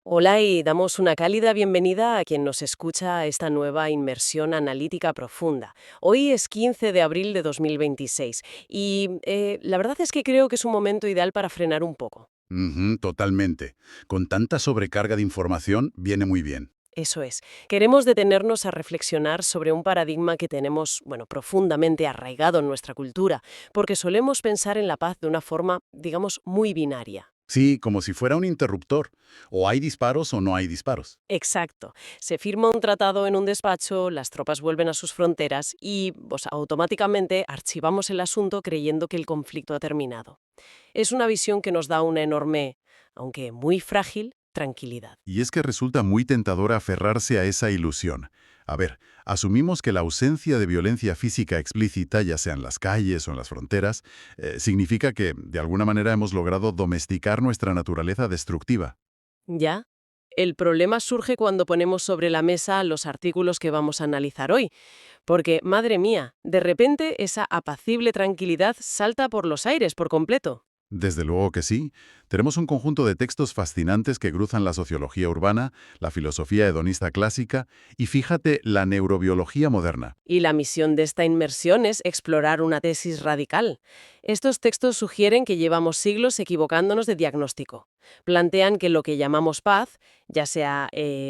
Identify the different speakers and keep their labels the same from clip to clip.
Speaker 1: Hola y damos una cálida bienvenida a quien nos escucha a esta nueva inmersión analítica profunda. Hoy es 15 de abril de 2026 y la verdad es que creo que es un momento ideal para frenar un poco.
Speaker 2: Ujú, totalmente. Con tanta sobrecarga de información, viene muy bien.
Speaker 1: Eso es. Queremos detenernos a reflexionar sobre un paradigma que tenemos, bueno, profundamente arraigado en nuestra cultura, porque solemos pensar en la paz de una forma, digamos, muy binaria.
Speaker 2: Sí, como si fuera un interruptor. O hay disparos o no hay disparos.
Speaker 1: Exacto. Se firma un tratado en un despacho, las tropas vuelven a sus fronteras y pues, automáticamente archivamos el asunto creyendo que el conflicto ha terminado. Es una visión que nos da una enorme, aunque muy frágil, tranquilidad.
Speaker 2: Y es que resulta muy tentador aferrarse a esa ilusión. A ver, asumimos que la ausencia de violencia física explícita, ya sea en las calles o en las fronteras, significa que, de alguna manera, hemos logrado domesticar nuestra naturaleza destructiva.
Speaker 1: ¿Ya? El problema surge cuando ponemos sobre la mesa los artículos que vamos a analizar hoy, porque, madre mía, de repente esa apacible tranquilidad salta por los aires por completo.
Speaker 2: Desde luego que sí. Tenemos un conjunto de textos fascinantes que cruzan la sociología urbana, la filosofía hedonista clásica y, fíjate, la neurobiología moderna.
Speaker 1: Y la misión de esta inmersión es explorar una tesis radical. Estos textos sugieren que llevamos siglos equivocándonos de diagnóstico. Plantean que lo que llamamos paz, ya sea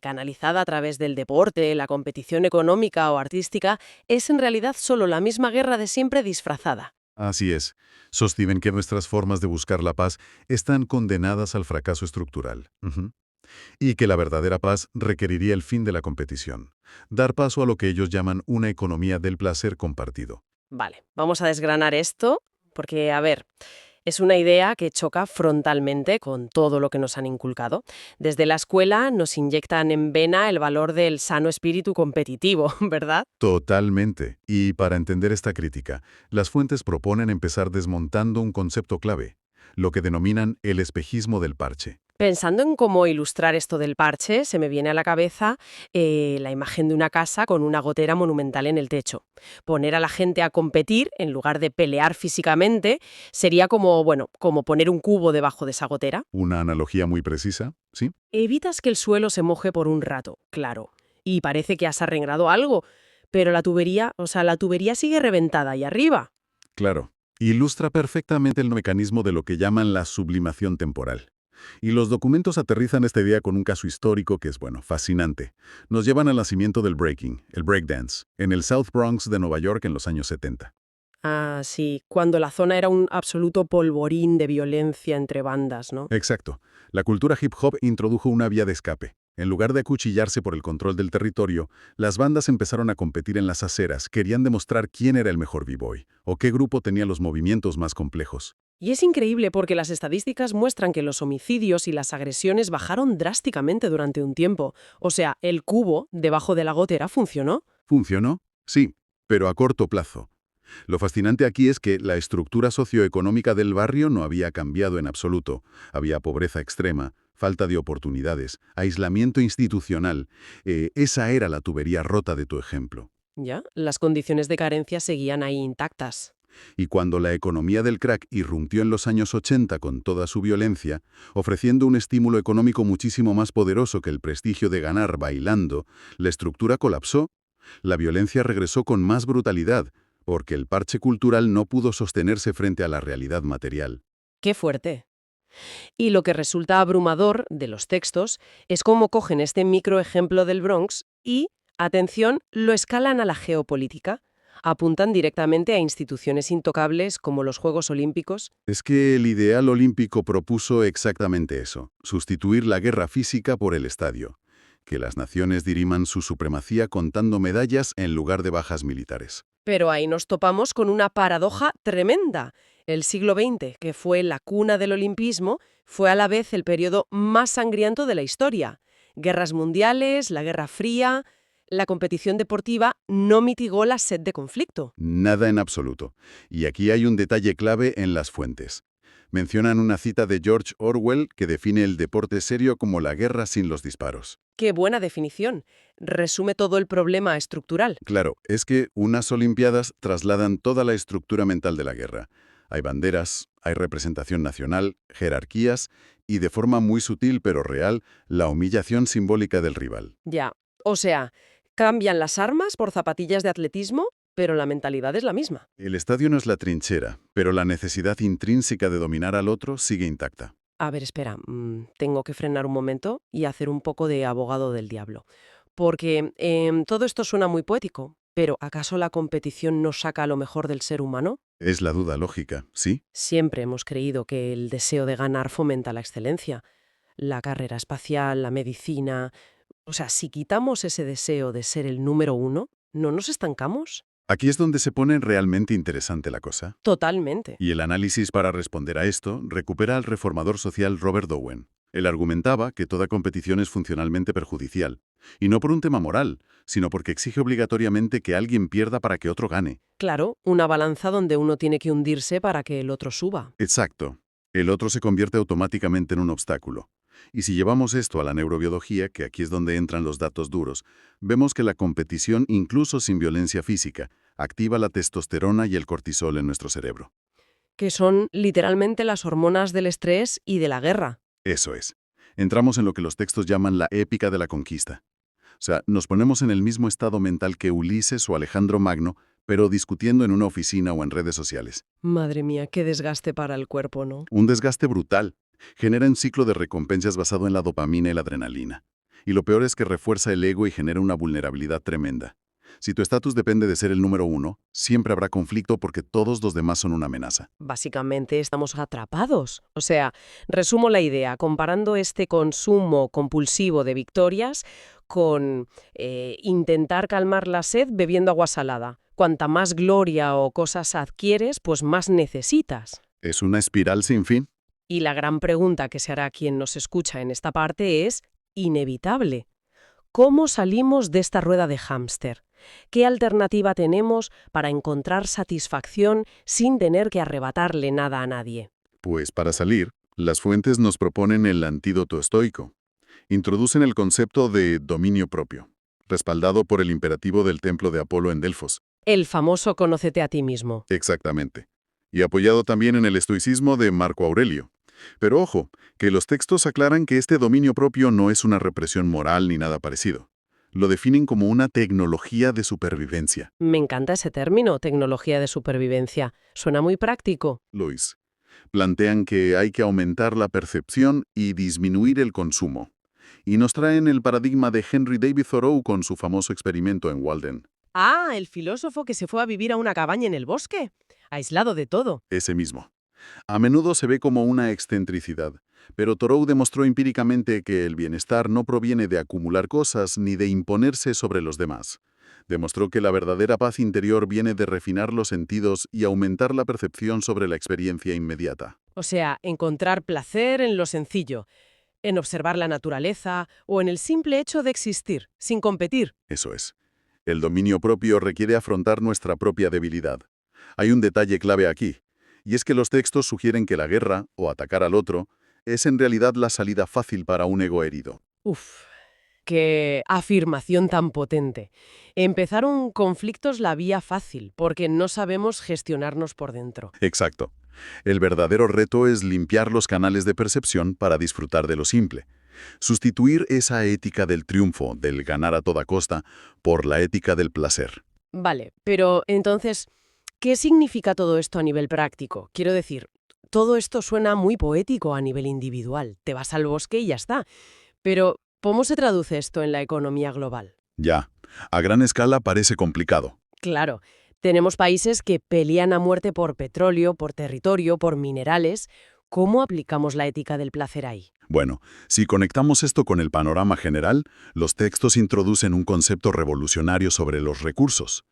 Speaker 1: canalizada a través del deporte, la competición económica o artística, es en realidad solo la misma guerra de siempre disfrazada.
Speaker 2: Así es. Sostienen que nuestras formas de buscar la paz están condenadas al fracaso estructural. Ujú. Y que la verdadera paz requeriría el fin de la competición. Dar paso a lo que ellos llaman una economía del placer compartido.
Speaker 1: Vale, vamos a desgranar esto, porque, a ver, es una idea que choca frontalmente con todo lo que nos han inculcado. Desde la escuela nos inyectan en vena el valor del sano espíritu competitivo, ¿verdad?
Speaker 2: Totalmente. Y para entender esta crítica, las fuentes proponen empezar desmontando un concepto clave, lo que denominan el espejismo del parche.
Speaker 1: Pensando en cómo ilustrar esto del parche, se me viene a la cabeza la imagen de una casa con una gotera monumental en el techo. Poner a la gente a competir en lugar de pelear físicamente sería como, bueno, como poner un cubo debajo de esa gotera.
Speaker 2: Una analogía muy precisa, ¿sí?
Speaker 1: Evitas que el suelo se moje por un rato, claro, y parece que has arreglado algo, pero la tubería, la tubería sigue reventada ahí arriba.
Speaker 2: Claro. Ilustra perfectamente el mecanismo de lo que llaman la sublimación temporal. Y los documentos aterrizan esta idea con un caso histórico que es, bueno, fascinante. Nos llevan al nacimiento del breaking, el breakdance, en el South Bronx de Nueva York en los años 70.
Speaker 1: Ah, sí, cuando la zona era un absoluto polvorín de violencia entre bandas, ¿no?
Speaker 2: Exacto. La cultura hip hop introdujo una vía de escape. En lugar de acuchillarse por el control del territorio, las bandas empezaron a competir en las aceras, querían demostrar quién era el mejor b-boy, o qué grupo tenía los movimientos más complejos.
Speaker 1: Y es increíble porque las estadísticas muestran que los homicidios y las agresiones bajaron drásticamente durante un tiempo. O sea, el cubo debajo de la gotera funcionó.
Speaker 2: ¿Funcionó? Sí, pero a corto plazo. Lo fascinante aquí es que la estructura socioeconómica del barrio no había cambiado en absoluto. Había pobreza extrema, falta de oportunidades, aislamiento institucional. Esa era la tubería rota de tu ejemplo.
Speaker 1: Ya, las condiciones de carencia seguían ahí intactas.
Speaker 2: Y cuando la economía del crack irrumpió en los años 80 con toda su violencia, ofreciendo un estímulo económico muchísimo más poderoso que el prestigio de ganar bailando, la estructura colapsó. La violencia regresó con más brutalidad, porque el parche cultural no pudo sostenerse frente a la realidad material.
Speaker 1: ¡Qué fuerte! Y lo que resulta abrumador de los textos es cómo cogen este microejemplo del Bronx y, atención, lo escalan a la geopolítica. Apuntan directamente a instituciones intocables como los Juegos Olímpicos.
Speaker 2: Es que el ideal olímpico propuso exactamente eso, sustituir la guerra física por el estadio, que las naciones diriman su supremacía contando medallas en lugar de bajas militares.
Speaker 1: Pero ahí nos topamos con una paradoja tremenda. El siglo XX, que fue la cuna del olimpismo, fue a la vez el periodo más sangriento de la historia. Guerras mundiales, la Guerra Fría, la competición deportiva no mitigó la sed de conflicto.
Speaker 2: Nada en absoluto. Y aquí hay un detalle clave en las fuentes. Mencionan una cita de George Orwell que define el deporte serio como la guerra sin los disparos.
Speaker 1: Qué buena definición. Resume todo el problema estructural.
Speaker 2: Claro, es que unas Olimpiadas trasladan toda la estructura mental de la guerra. Hay banderas, hay representación nacional, jerarquías, Y de forma muy sutil pero real, la humillación simbólica del rival.
Speaker 1: Ya. O sea, cambian las armas por zapatillas de atletismo, pero la mentalidad es la misma.
Speaker 2: El estadio no es la trinchera, pero la necesidad intrínseca de dominar al otro sigue intacta.
Speaker 1: A ver, espera, tengo que frenar un momento y hacer un poco de abogado del diablo. Porque todo esto suena muy poético, pero ¿acaso la competición no saca lo mejor del ser humano?
Speaker 2: Es la duda lógica, ¿sí?
Speaker 1: Siempre hemos creído que el deseo de ganar fomenta la excelencia. La carrera espacial, la medicina. O sea, si quitamos ese deseo de ser el número uno, ¿no nos estancamos?
Speaker 2: Aquí es donde se pone realmente interesante la cosa.
Speaker 1: Totalmente.
Speaker 2: Y el análisis para responder a esto recupera al reformador social Robert Owen. Él argumentaba que toda competición es funcionalmente perjudicial, y no por un tema moral, sino porque exige obligatoriamente que alguien pierda para que otro gane.
Speaker 1: Claro, una balanza donde uno tiene que hundirse para que el otro suba.
Speaker 2: Exacto. El otro se convierte automáticamente en un obstáculo. Y si llevamos esto a la neurobiología, que aquí es donde entran los datos duros, vemos que la competición, incluso sin violencia física, activa la testosterona y el cortisol en nuestro cerebro.
Speaker 1: Que son literalmente las hormonas del estrés y de la guerra.
Speaker 2: Eso es. Entramos en lo que los textos llaman la épica de la conquista. O sea, nos ponemos en el mismo estado mental que Ulises o Alejandro Magno, pero discutiendo en una oficina o en redes sociales.
Speaker 1: Madre mía, qué desgaste para el cuerpo, ¿no?
Speaker 2: Un desgaste brutal. Genera un ciclo de recompensas basado en la dopamina y la adrenalina. Y lo peor es que refuerza el ego y genera una vulnerabilidad tremenda. Si tu estatus depende de ser el número uno, siempre habrá conflicto porque todos los demás son una amenaza.
Speaker 1: Básicamente estamos atrapados. O sea, resumo la idea, comparando este consumo compulsivo de victorias con intentar calmar la sed bebiendo agua salada. Cuanta más gloria o cosas adquieres, pues más necesitas.
Speaker 2: Es una espiral sin fin.
Speaker 1: Y la gran pregunta que se hará quien nos escucha en esta parte es inevitable. ¿Cómo salimos de esta rueda de hámster? ¿Qué alternativa tenemos para encontrar satisfacción sin tener que arrebatarle nada a nadie?
Speaker 2: Pues para salir, las fuentes nos proponen el antídoto estoico. Introducen el concepto de dominio propio, respaldado por el imperativo del templo de Apolo en Delfos.
Speaker 1: El famoso conócete a ti mismo.
Speaker 2: Exactamente. Y apoyado también en el estoicismo de Marco Aurelio. Pero ojo, que los textos aclaran que este dominio propio no es una represión moral ni nada parecido. Lo definen como una tecnología de supervivencia.
Speaker 1: Me encanta ese término, tecnología de supervivencia. Suena muy práctico.
Speaker 2: Luis, plantean que hay que aumentar la percepción y disminuir el consumo. Y nos traen el paradigma de Henry David Thoreau con su famoso experimento en Walden.
Speaker 1: Ah, el filósofo que se fue a vivir a una cabaña en el bosque, aislado de todo.
Speaker 2: Ese mismo. A menudo se ve como una excentricidad, pero Thoreau demostró empíricamente que el bienestar no proviene de acumular cosas ni de imponerse sobre los demás. Demostró que la verdadera paz interior viene de refinar los sentidos y aumentar la percepción sobre la experiencia inmediata.
Speaker 1: O sea, encontrar placer en lo sencillo, en observar la naturaleza o en el simple hecho de existir, sin competir.
Speaker 2: Eso es. El dominio propio requiere afrontar nuestra propia debilidad. Hay un detalle clave aquí, y es que los textos sugieren que la guerra, o atacar al otro, es en realidad la salida fácil para un ego herido.
Speaker 1: Uf, qué afirmación tan potente. Empezaron conflictos la vía fácil, porque no sabemos gestionarnos por dentro.
Speaker 2: Exacto. El verdadero reto es limpiar los canales de percepción para disfrutar de lo simple. Sustituir esa ética del triunfo, del ganar a toda costa, por la ética del placer.
Speaker 1: Vale, pero entonces, ¿qué significa todo esto a nivel práctico? Quiero decir, todo esto suena muy poético a nivel individual. Te vas al bosque y ya está. Pero, ¿cómo se traduce esto en la economía global?
Speaker 2: Ya, a gran escala parece complicado.
Speaker 1: Claro, tenemos países que pelean a muerte por petróleo, por territorio, por minerales. ¿Cómo aplicamos la ética del placer ahí?
Speaker 2: Bueno, si conectamos esto con el panorama general, los textos introducen un concepto revolucionario sobre los recursos.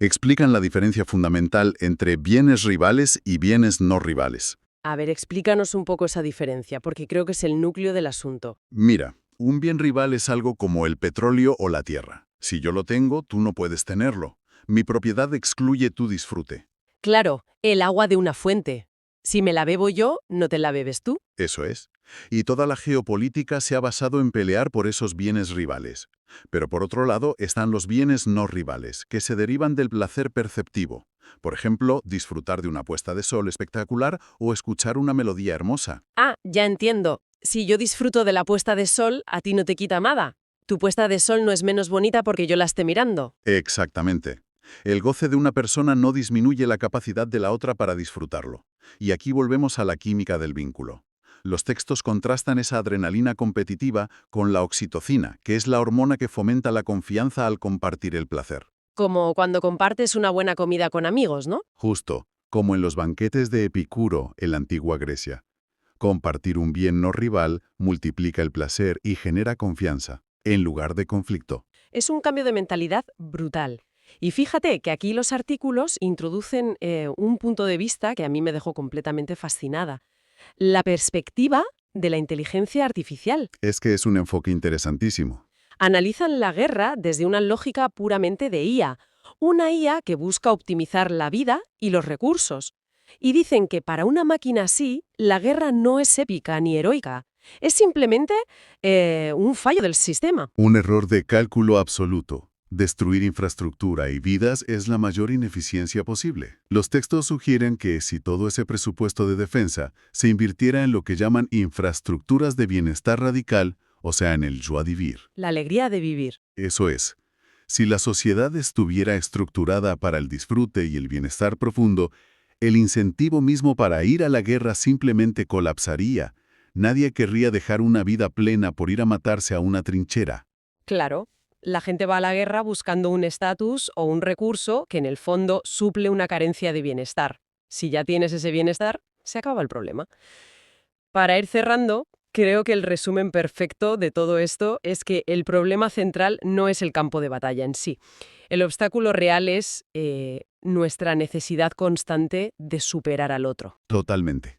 Speaker 2: Explican la diferencia fundamental entre bienes rivales y bienes no rivales.
Speaker 1: A ver, explícanos un poco esa diferencia, porque creo que es el núcleo del asunto.
Speaker 2: Mira, un bien rival es algo como el petróleo o la tierra. Si yo lo tengo, tú no puedes tenerlo. Mi propiedad excluye tu disfrute.
Speaker 1: Claro, el agua de una fuente. Si me la bebo yo, ¿no te la bebes tú?
Speaker 2: Eso es. Y toda la geopolítica se ha basado en pelear por esos bienes rivales. Pero por otro lado están los bienes no rivales, que se derivan del placer perceptivo. Por ejemplo, disfrutar de una puesta de sol espectacular o escuchar una melodía hermosa.
Speaker 1: Ah, ya entiendo. Si yo disfruto de la puesta de sol, a ti no te quita nada. Tu puesta de sol no es menos bonita porque yo la esté mirando.
Speaker 2: Exactamente. El goce de una persona no disminuye la capacidad de la otra para disfrutarlo. Y aquí volvemos a la química del vínculo. Los textos contrastan esa adrenalina competitiva con la oxitocina, que es la hormona que fomenta la confianza al compartir el placer.
Speaker 1: Como cuando compartes una buena comida con amigos, ¿no?
Speaker 2: Justo, como en los banquetes de Epicuro en la antigua Grecia. Compartir un bien no rival multiplica el placer y genera confianza, en lugar de conflicto.
Speaker 1: Es un cambio de mentalidad brutal. Y fíjate que aquí los artículos introducen un punto de vista que a mí me dejó completamente fascinada. La perspectiva de la inteligencia artificial.
Speaker 2: Es que es un enfoque interesantísimo.
Speaker 1: Analizan la guerra desde una lógica puramente de IA, una IA que busca optimizar la vida y los recursos. Y dicen que para una máquina así, la guerra no es épica ni heroica, es simplemente un fallo del sistema.
Speaker 2: Un error de cálculo absoluto. Destruir infraestructura y vidas es la mayor ineficiencia posible. Los textos sugieren que si todo ese presupuesto de defensa se invirtiera en lo que llaman infraestructuras de bienestar radical, o sea, en el joie de vivir.
Speaker 1: La alegría de vivir.
Speaker 2: Eso es. Si la sociedad estuviera estructurada para el disfrute y el bienestar profundo, el incentivo mismo para ir a la guerra simplemente colapsaría. Nadie querría dejar una vida plena por ir a matarse a una trinchera.
Speaker 1: Claro, la gente va a la guerra buscando un estatus o un recurso que en el fondo suple una carencia de bienestar. Si ya tienes ese bienestar, se acaba el problema. Para ir cerrando, creo que el resumen perfecto de todo esto es que el problema central no es el campo de batalla en sí. El obstáculo real es nuestra necesidad constante de superar al otro.
Speaker 2: Totalmente.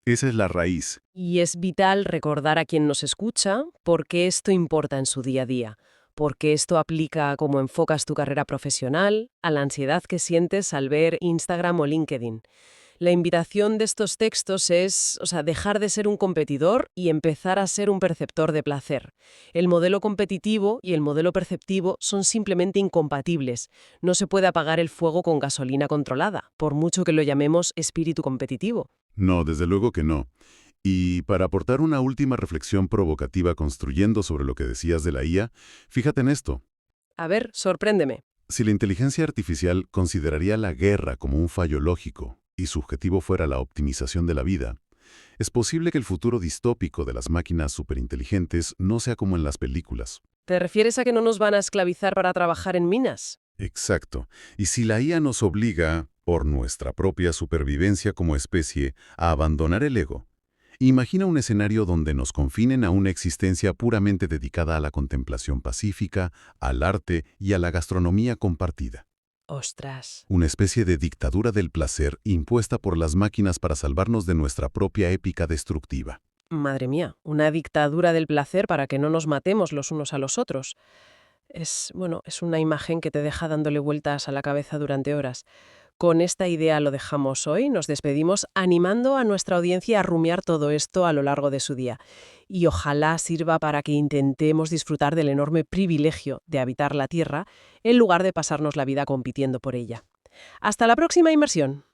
Speaker 2: Esa es la raíz.
Speaker 1: Y es vital recordar a quien nos escucha por qué esto importa en su día a día, porque esto aplica a cómo enfocas tu carrera profesional, a la ansiedad que sientes al ver Instagram o LinkedIn. La invitación de estos textos es, dejar de ser un competidor y empezar a ser un perceptor de placer. El modelo competitivo y el modelo perceptivo son simplemente incompatibles. No se puede apagar el fuego con gasolina controlada, por mucho que lo llamemos espíritu competitivo.
Speaker 2: No, desde luego que no. Y para aportar una última reflexión provocativa construyendo sobre lo que decías de la IA, fíjate en esto.
Speaker 1: A ver, sorpréndeme.
Speaker 2: Si la inteligencia artificial consideraría la guerra como un fallo lógico y su objetivo fuera la optimización de la vida, es posible que el futuro distópico de las máquinas superinteligentes no sea como en las películas.
Speaker 1: ¿Te refieres a que no nos van a esclavizar para trabajar en minas?
Speaker 2: Exacto. Y si la IA nos obliga, por nuestra propia supervivencia como especie, a abandonar el ego, imagina un escenario donde nos confinen a una existencia puramente dedicada a la contemplación pacífica, al arte y a la gastronomía compartida.
Speaker 1: ¡Ostras!
Speaker 2: Una especie de dictadura del placer impuesta por las máquinas para salvarnos de nuestra propia épica destructiva.
Speaker 1: Madre mía, una dictadura del placer para que no nos matemos los unos a los otros. Es una imagen que te deja dándole vueltas a la cabeza durante horas. Con esta idea lo dejamos hoy, nos despedimos animando a nuestra audiencia a rumiar todo esto a lo largo de su día. Y ojalá sirva para que intentemos disfrutar del enorme privilegio de habitar la Tierra en lugar de pasarnos la vida compitiendo por ella. ¡Hasta la próxima inmersión!